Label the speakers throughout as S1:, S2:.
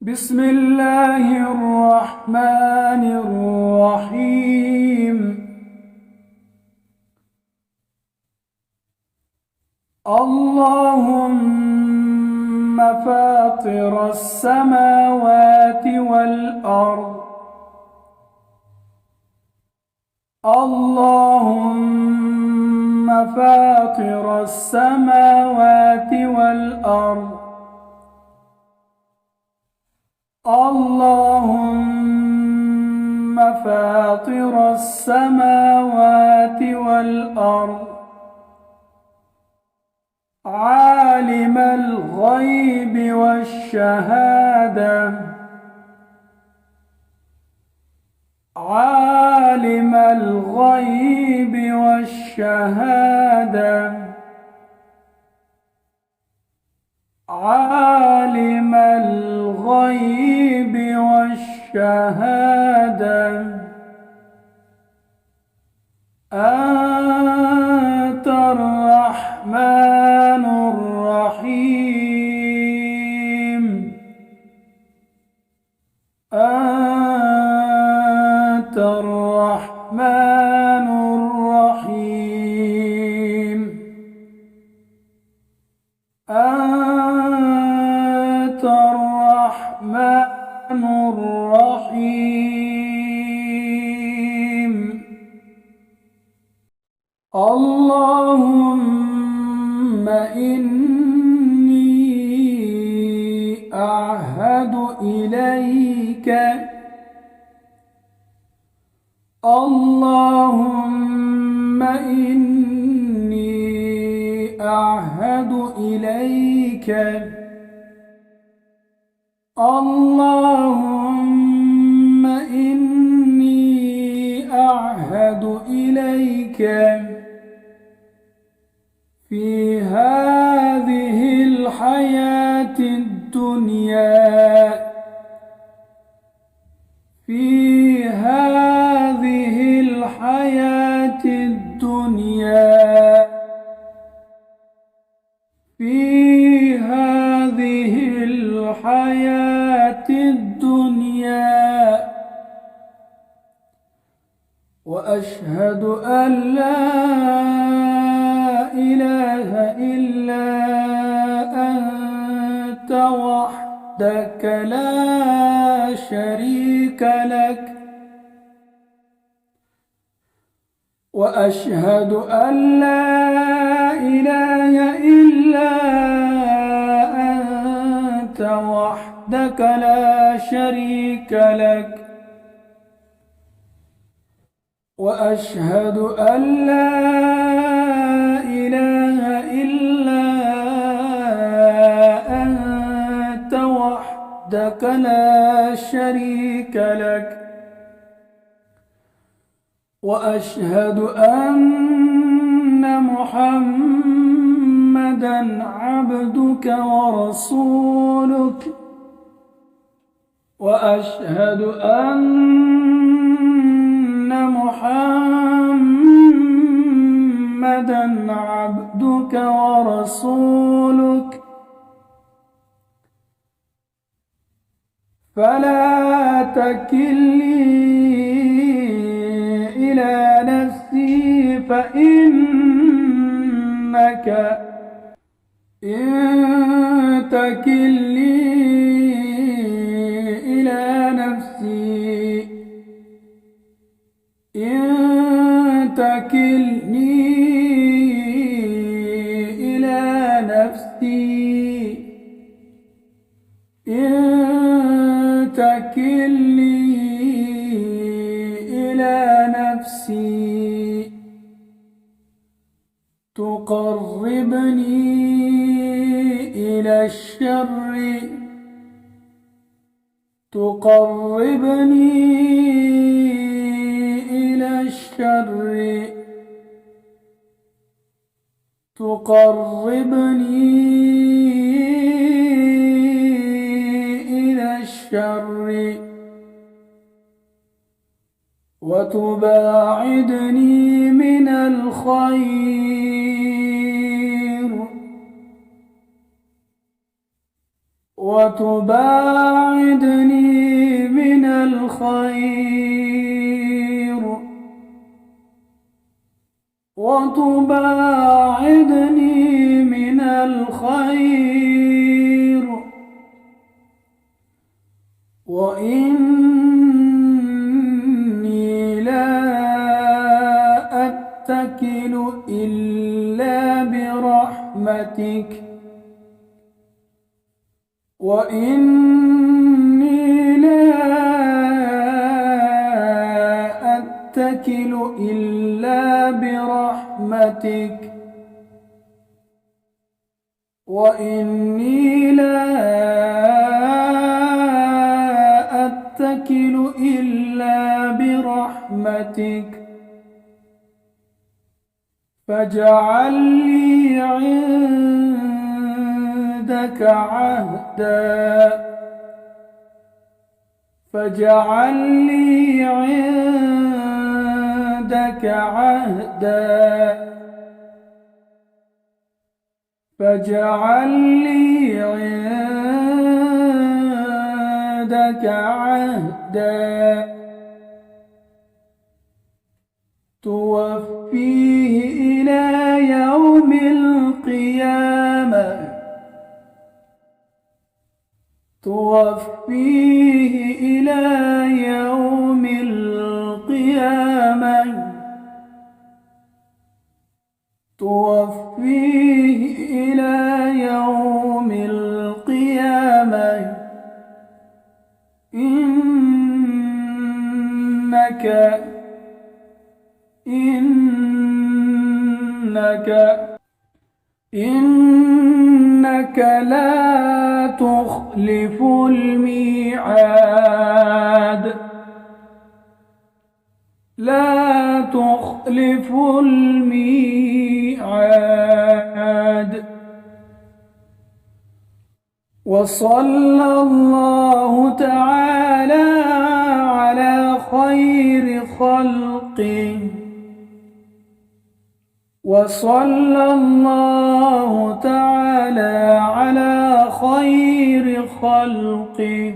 S1: بسم الله الرحمن الرحيم. اللهم فاطر السماوات والأرض اللهم فاطر السماوات والأرض اللهم فاطر السماوات والأرض عالم الغيب والشهادة عالم الغيب والشهادة عالم الغيب والشهادة أنت الرحمن الرحيم. أنت الرحمن الرحيم. أنت الرحمن الرحيم. اللهم إني أعهد إليك اللهم إني أعهد إليك اللهم إني أعهد إليك في هذه الحياة الدنيا في هذه الحياة الدنيا في هذه الحياة الدنيا وأشهد أن لا إله إلا أنت وحدك لا شريك لك وأشهد أن لا إله إلا أنت وحدك لا شريك لك وأشهد أن لا إله إلا أنت وحدك لا شريك لك وأشهد أن محمدًا عبدك ورسولك وأشهد أن محمدًا عبدك ورسولك فلا تكلني إلى نفسي فإنك إن تكلني إلى نفسي إن تكلني إلى نفسي إن تكلني إلى نفسي تقربني إلى الشر تقربني إلى الشر تقربني إلى الشر وتباعدني من الخير وتباعدني من الخير وتباعدني من الخير وإني لا أتكل إلا برحمتك وإني لا أتكل إلا برحمتك وإني لا أتكل إلا برحمتك فاجعل لي عندك عهدا فاجعل لي عندك عهدا فاجعل لي عندك عهدا توفيه إلى يوم القيامة توفيه إلى يوم القيامة توفيه إلى يوم القيامة إنك لا تخلف الميعاد لا تخلف الميعاد وصلى الله تعالى على خير خلقه وصلى الله تعالى على خير خلقه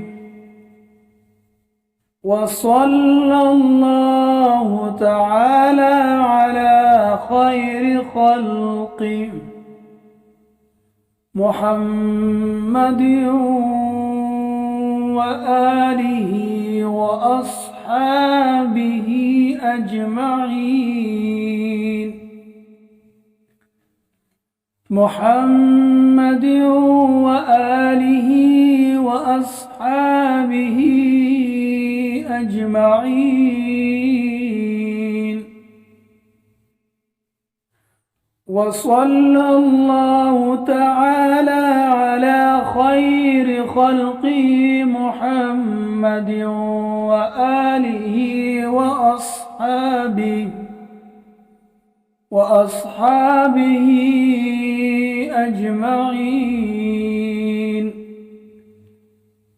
S1: وصلى الله تعالى على خير خلقه محمد وآله وأصحابه أجمعين محمد وآله وأصحابه أجمعين وصلى الله تعالى على خير خلقه محمد وآله وأصحابه أجمعين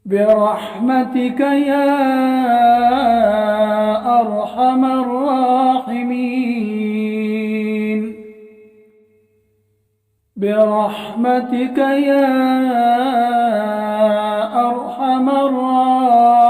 S1: برحمتك يا أرحم الراحمين برحمتك يا أرحم الراحمين